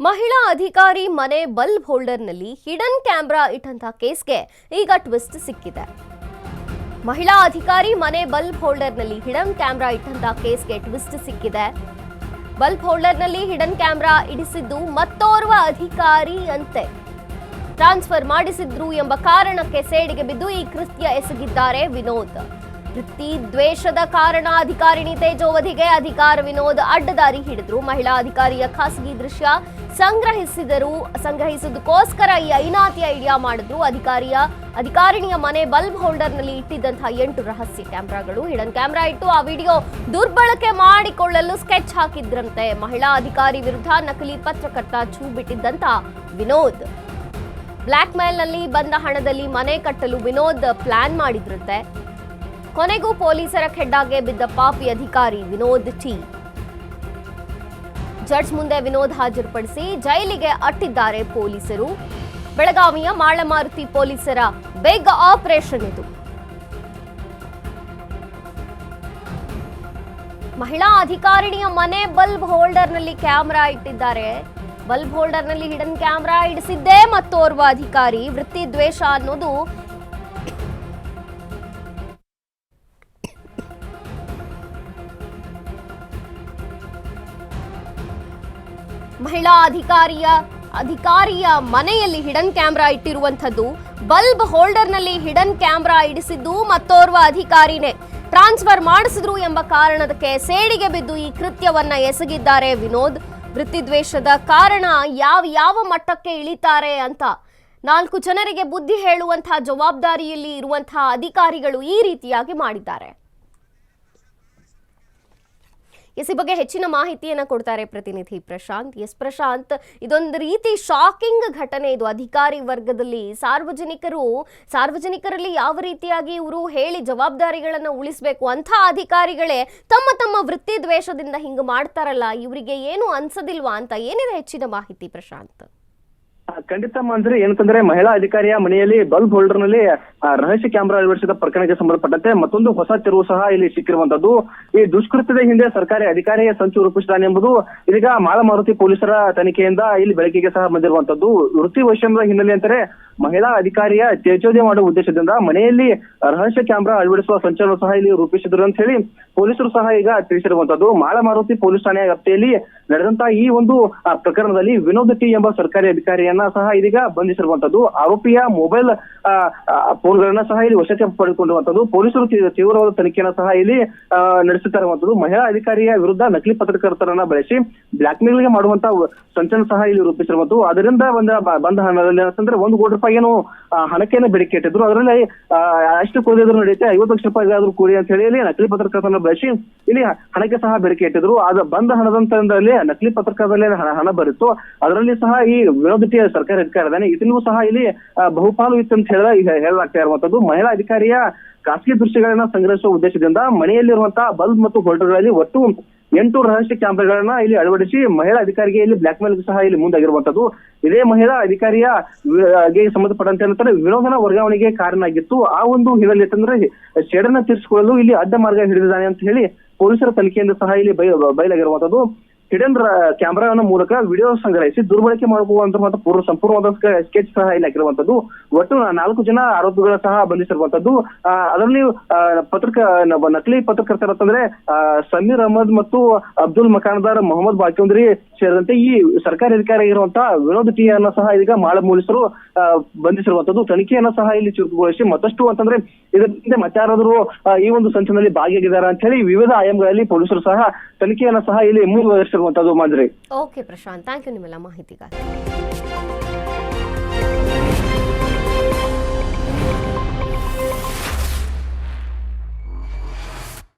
ಮಹಿಳಾ ಅಧಿಕಾರಿ ಮನೆ ಬಲ್ಬ್ ಹೋಲ್ಡರ್ನಲ್ಲಿ ಹಿಡನ್ ಕ್ಯಾಮೆರಾ ಇಟ್ಟಂತ ಕೇಸ್ಗೆ ಈಗ ಟ್ವಿಸ್ಟ್ ಸಿಕ್ಕಿದೆ. ಮಹಿಳಾ ಅಧಿಕಾರಿ ಮನೆ ಬಲ್ಬ್ ಹೋಲ್ಡರ್ನಲ್ಲಿ ಹಿಡನ್ ಕ್ಯಾಮೆರಾ ಇಟ್ಟಂತ ಕೇಸ್ಗೆ ಟ್ವಿಸ್ಟ್ ಸಿಕ್ಕಿದೆ. ಬಲ್ಬ್ ಹೋಲ್ಡರ್ನಲ್ಲಿ ಹಿಡನ್ ಕ್ಯಾಮೆರಾ ಇಡಿಸಿದ್ದು ಮತ್ತೋರ್ವ ಅಧಿಕಾರಿ ಅಂತೆ. ಟ್ರಾನ್ಸ್ಫರ್ ಮಾಡಿಸಿದ್ರು ಎಂಬ ಕಾರಣಕ್ಕೆ ಸೇಡಿಗೆ ಬಿದ್ದು ಈ ಕೃತ್ಯ ಎಸಗಿದ್ದಾರೆ ವಿನೋದ್. ವೃತ್ತಿ ದ್ವೇಷದ ಕಾರಣ ಅಧಿಕಾರಿಣಿ ತೇಜೋವಧಿಗೆ ಅಧಿಕಾರ ವಿನೋದ್ ಅಡ್ಡದಾರಿ ಹಿಡಿದ್ರು. ಮಹಿಳಾ ಅಧಿಕಾರಿಯ ಖಾಸಗಿ ದೃಶ್ಯ ಸಂಗ್ರಹಿಸೋದಕ್ಕೋಸ್ಕರ ಈ ಐನಾತಿ ಐಡಿಯಾ ಮಾಡಿದ್ರು. ಅಧಿಕಾರಿಣಿಯ ಮನೆ ಬಲ್ಬ್ ಹೋಲ್ಡರ್ನಲ್ಲಿ ಇಟ್ಟಿದ್ದಂತಹ 8 ರಹಸ್ಯ ಕ್ಯಾಮೆರಾಗಳು, ಹಿಡನ್ ಕ್ಯಾಮೆರಾ ಇಟ್ಟು ಆ ವಿಡಿಯೋ ದುರ್ಬಳಕೆ ಮಾಡಿಕೊಳ್ಳಲು ಸ್ಕೆಚ್ ಹಾಕಿದ್ರಂತೆ. ಮಹಿಳಾ ಅಧಿಕಾರಿ ವಿರುದ್ಧ ನಕಲಿ ಪತ್ರಕರ್ತ ಛೂ ಬಿಟ್ಟಿದ್ದಂತ ವಿನೋದ್. ಬ್ಲಾಕ್ ಮೇಲ್ನಲ್ಲಿ ಬಂದ ಹಣದಲ್ಲಿ ಮನೆ ಕಟ್ಟಲು ವಿನೋದ್ ಪ್ಲಾನ್ ಮಾಡಿದ್ರಂತೆ. ಕೊನೆಗೂ ಪೊಲೀಸರ ಖೆಡ್ಡಾಗೆ ಬಿದ್ದ ಪಾಪಿ ಅಧಿಕಾರಿ ವಿನೋದ್ ಟಿ. ಜಡ್ಜ್ ಮುಂದೆ ವಿನೋದ್ ಹಾಜರುಪಡಿಸಿ ಜೈಲಿಗೆ ಅಟ್ಟಿದ್ದಾರೆ ಪೊಲೀಸರು. ಬೆಳಗಾವಿಯ ಮಾಳಮಾರುತಿ ಪೊಲೀಸರ ಬಿಗ್ ಆಪರೇಷನ್ ಇದು. ಮಹಿಳಾ ಅಧಿಕಾರಿಣಿಯ ಮನೆ ಬಲ್ಬ್ ಹೋಲ್ಡರ್ನಲ್ಲಿ ಕ್ಯಾಮೆರಾ ಇಟ್ಟಿದ್ದಾರೆ. ಬಲ್ಬ್ ಹೋಲ್ಡರ್ನಲ್ಲಿ ಹಿಡನ್ ಕ್ಯಾಮೆರಾ ಇಡಿಸಿದ್ದೇ ಮತ್ತೋರ್ವ ಅಧಿಕಾರಿ. ವೃತ್ತಿ ದ್ವೇಷ ಅನ್ನೋದು ಮಹಿಳಾ ಅಧಿಕಾರಿಯ ಮನೆಯಲ್ಲಿ ಹಿಡನ್ ಕ್ಯಾಮೆರಾ ಇಟ್ಟಿರುವಂಥದ್ದು. ಬಲ್ಬ್ ಹೋಲ್ಡರ್ನಲ್ಲಿ ಹಿಡನ್ ಕ್ಯಾಮೆರಾ ಇಡಿಸಿದ್ದು ಮತ್ತೋರ್ವ ಅಧಿಕಾರಿನೇ. ಟ್ರಾನ್ಸ್ಫರ್ ಮಾಡಿಸಿದ್ರು ಎಂಬ ಕಾರಣಕ್ಕೆ ಸೇಡಿಗೆ ಬಿದ್ದು ಈ ಕೃತ್ಯವನ್ನ ಎಸಗಿದ್ದಾರೆ ವಿನೋದ್. ವೃತ್ತಿದ್ವೇಷದ ಕಾರಣ ಯಾವ ಮಟ್ಟಕ್ಕೆ ಇಳಿತಾರೆ ಅಂತ 4 ಜನರಿಗೆ ಬುದ್ಧಿ ಹೇಳುವಂತಹ ಜವಾಬ್ದಾರಿಯಲ್ಲಿ ಇರುವಂತಹ ಅಧಿಕಾರಿಗಳು ಈ ರೀತಿಯಾಗಿ ಮಾಡಿದ್ದಾರೆ. ಈ ಬಗ್ಗೆ ಹೆಚ್ಚಿನ ಮಾಹಿತಿಯನ್ನ ಕೊಡ್ತಾರೆ ಪ್ರತಿನಿಧಿ ಪ್ರಶಾಂತ್. ಪ್ರಶಾಂತ್, ಇದೊಂದು ರೀತಿ ಶಾಕಿಂಗ್ ಘಟನೆ ಇದು. ಅಧಿಕಾರಿ ವರ್ಗದಲ್ಲಿ ಸಾರ್ವಜನಿಕರಲ್ಲಿ ಯಾವ ರೀತಿಯಾಗಿ ಇವರು ಹೇಳಿ ಜವಾಬ್ದಾರಿಗಳನ್ನ ಉಳಿಸಬೇಕು ಅಂತ ಅಧಿಕಾರಿಗಳೇ ತಮ್ಮ ವೃತ್ತಿ ದ್ವೇಷದಿಂದ ಹಿಂಗ ಮಾಡ್ತಾರಲ್ಲ, ಇವರಿಗೆ ಏನು ಅನ್ಸದಿಲ್ವಾ ಅಂತ ಏನಿದೆ ಹೆಚ್ಚಿನ ಮಾಹಿತಿ ಪ್ರಶಾಂತ್? ಖಂಡಿತ ಮಂತ್ರಿ, ಏನಂತಂದ್ರೆ ಮಹಿಳಾ ಅಧಿಕಾರಿಯ ಮನೆಯಲ್ಲಿ ಬಲ್ಬ್ ಹೋಲ್ಡರ್ ನಲ್ಲಿ ರಹಸ್ಯ ಕ್ಯಾಮೆರಾ ಅಳವಡಿಸಿದ ಪ್ರಕರಣಕ್ಕೆ ಸಂಬಂಧಪಟ್ಟಂತೆ ಮತ್ತೊಂದು ಹೊಸ ತಿರುವು ಸಹ ಇಲ್ಲಿ ಸಿಕ್ಕಿರುವಂತದ್ದು. ಈ ದುಷ್ಕೃತ್ಯದ ಹಿಂದೆ ಸರ್ಕಾರಿ ಅಧಿಕಾರಿಯ ಸಂಚು ರೂಪಿಸಿದ್ದಾನೆ ಎಂಬುದು ಇದೀಗ ಮಾಳಮಾರುತಿ ಪೊಲೀಸರ ತನಿಖೆಯಿಂದ ಇಲ್ಲಿ ಬೆಳಕಿಗೆ ಸಹ ಬಂದಿರುವಂತದ್ದು. ವೃತ್ತಿ ವೈಷಮ್ಯದ ಹಿನ್ನೆಲೆ ಅಂತಾರೆ ಮಹಿಳಾ ಅಧಿಕಾರಿಯ ತೇಜೋವಧಿ ಮಾಡುವ ಉದ್ದೇಶದಿಂದ ಮನೆಯಲ್ಲಿ ರಹಸ್ಯ ಕ್ಯಾಮೆರಾ ಅಳವಡಿಸುವ ಸಂಚನ್ನು ಸಹ ಇಲ್ಲಿ ರೂಪಿಸಿದ್ರು ಅಂತ ಹೇಳಿ ಪೊಲೀಸರು ಸಹ ಈಗ ತಿಳಿಸಿರುವಂತದ್ದು. ಮಾಳಮಾರುತಿ ಪೊಲೀಸ್ ಠಾಣೆಯ ವ್ಯಾಪ್ತಿಯಲ್ಲಿ ನಡೆದಂತಹ ಈ ಒಂದು ಪ್ರಕರಣದಲ್ಲಿ ವಿನೋದ್ ಟಿ ಎಂಬ ಸರ್ಕಾರಿ ಅಧಿಕಾರಿಯನ್ನ ಸಹ ಇದೀಗ ಬಂಧಿಸಿರುವಂತದ್ದು. ಆರೋಪಿಯ ಮೊಬೈಲ್ ಫೋನ್ಗಳನ್ನ ಸಹ ಇಲ್ಲಿ ವಶಕ್ಕೆ ಪಡೆದುಕೊಂಡಿರುವಂತದ್ದು. ಪೊಲೀಸರು ತೀವ್ರವಾದ ತನಿಖೆಯನ್ನ ಸಹ ಇಲ್ಲಿ ನಡೆಸುತ್ತಾ ಇರುವಂತದ್ದು. ಮಹಿಳಾ ಅಧಿಕಾರಿಯ ವಿರುದ್ಧ ನಕಲಿ ಪತ್ರಕರ್ತರನ್ನ ಬಳಸಿ ಬ್ಲಾಕ್ ಮೇಲ್ಗೆ ಮಾಡುವಂತಹ ಸಂಚನ್ನು ಸಹ ಇಲ್ಲಿ ರೂಪಿಸಿರುವಂತದ್ದು. ಅದರಿಂದ ಬಂದ ಹಣದಲ್ಲಿ ಅಂತಂದ್ರೆ 1 ಕೋಟಿ ರೂಪಾಯಿ ಏನು ಹಣಕ್ಕೇನು ಬೇಡಿಕೆ ಇಟ್ಟಿದ್ರು, ಅದರಲ್ಲಿ ಅಷ್ಟು ಕೊಡಿದ್ರು ನಡೆಯುತ್ತೆ, 50 ಲಕ್ಷ ರೂಪಾಯಿ ಆದ್ರೂ ಕೂಡಿ ಅಂತ ಹೇಳಿ ನಕಲಿ ಪತ್ರಕರ್ತರನ್ನ ಬಳಸಿ ಇಲ್ಲಿ ಹಣಕ್ಕೆ ಸಹ ಬೇಡಿಕೆ ಇಟ್ಟಿದ್ರು. ಅದು ಬಂದ ಹಣದಂತರಲ್ಲಿ ನಕಲಿ ಪತ್ರಕರ್ತರಲ್ಲಿ ಹಣ ಬರುತ್ತೋ ಅದರಲ್ಲಿ ಸಹ ಈ ವಿನೋದ್ ಟಿ ಸರ್ಕಾರಿ ಅಧಿಕಾರಿ ಇದ್ದಾನೆ, ಇದನ್ನೂ ಸಹ ಇಲ್ಲಿ ಬಹುಪಾಲು ಇತ್ತು ಅಂತ ಹೇಳಲಾಗ್ತಾ ಇರುವಂತದ್ದು. ಮಹಿಳಾ ಅಧಿಕಾರಿಯ ಖಾಸಗಿ ದೃಶ್ಯಗಳನ್ನ ಸಂಗ್ರಹಿಸುವ ಉದ್ದೇಶದಿಂದ ಮನೆಯಲ್ಲಿರುವಂತಹ ಬಲ್ಬ್ ಮತ್ತು ಹೋಲ್ಡರ್ಗಳಲ್ಲಿ ಒಟ್ಟು 8 ರಹಸ್ಯ ಕ್ಯಾಮೆರಾಗಳನ್ನ ಇಲ್ಲಿ ಅಳವಡಿಸಿ ಮಹಿಳಾ ಅಧಿಕಾರಿಗೆ ಇಲ್ಲಿ ಬ್ಲಾಕ್ ಮೇಲ್ ಸಹ ಇಲ್ಲಿ ಮುಂದಾಗಿರುವಂತದ್ದು. ಇದೇ ಮಹಿಳಾ ಅಧಿಕಾರಿಯ ಸಂಬಂಧಪಟ್ಟಂತೆ ಏನಂತಾರೆ ವಿನೋದನ ವರ್ಗಾವಣೆಗೆ ಕಾರಣ ಆಗಿತ್ತು. ಆ ಒಂದು ಹಿನ್ನೆಲೆ ಅಂತಂದ್ರೆ ಸೇಡನ್ನ ತೀರಿಸಿಕೊಳ್ಳಲು ಇಲ್ಲಿ ಅಡ್ಡ ಮಾರ್ಗ ಹಿಡಿದಿದ್ದಾನೆ ಅಂತ ಹೇಳಿ ಪೊಲೀಸರ ತನಿಖೆಯಿಂದ ಸಹ ಇಲ್ಲಿ ಬಯಲಾಗಿರುವಂತದ್ದು. ಹಿಡನ್ ಕ್ಯಾಮೆರಾನ ಮೂಲಕ ವಿಡಿಯೋ ಸಂಗ್ರಹಿಸಿ ದುರ್ಬಳಕೆ ಮಾಡುವಂತಹ ಸಂಪೂರ್ಣವಾದ ಸ್ಕೆಚ್ ಸಹ ಇಲ್ಲಿ ಹಾಕಿರುವಂತದ್ದು. ಒಟ್ಟು 4 ಜನ ಆರೋಪಿಗಳ ಸಹ ಬಂಧಿಸಿರುವಂತದ್ದು. ಅದರಲ್ಲಿ ನಕಲಿ ಪತ್ರಕರ್ತರ ಅಂತಂದ್ರೆ ಸಮೀರ್ ಅಹಮದ್ ಮತ್ತು ಅಬ್ದುಲ್ ಮಕಾನದಾರ್, ಮೊಹಮ್ಮದ್ ಬಾಕಿಂದ್ರಿ ಸೇರಿದಂತೆ ಈ ಸರ್ಕಾರಿ ಅಧಿಕಾರಿ ಆಗಿರುವಂತಹ ವಿನೋದ್ ಟಿ ಅನ್ನ ಸಹ ಈಗ ಮಾಳ ಪೊಲೀಸರು ಬಂಧಿಸಿರುವಂತದ್ದು. ತನಿಖೆಯನ್ನ ಸಹ ಇಲ್ಲಿ ಚುರುಕುಗೊಳಿಸಿ ಮತ್ತಷ್ಟು ಅಂತಂದ್ರೆ ಇದರಿಂದ ಮತ್ತಾರಾದರೂ ಈ ಒಂದು ಸಂಚಿನಲ್ಲಿ ಭಾಗಿಯಾಗಿದ್ದಾರೆ ಅಂತ ಹೇಳಿ ವಿವಿಧ ಆಯಾಮಗಳಲ್ಲಿ ಪೊಲೀಸರು ಸಹ ತನಿಖೆಯನ್ನ ಸಹ ಇಲ್ಲಿ ಮುಂದುವರಿಸಿರುವಂತದ್ದು. ಮಂಜರಿ. ಓಕೆ ಪ್ರಶಾಂತ್, ಥ್ಯಾಂಕ್ ಯು ನಿಮ್ಮೆಲ್ಲ ಮಾಹಿತಿಗಾಗಿ.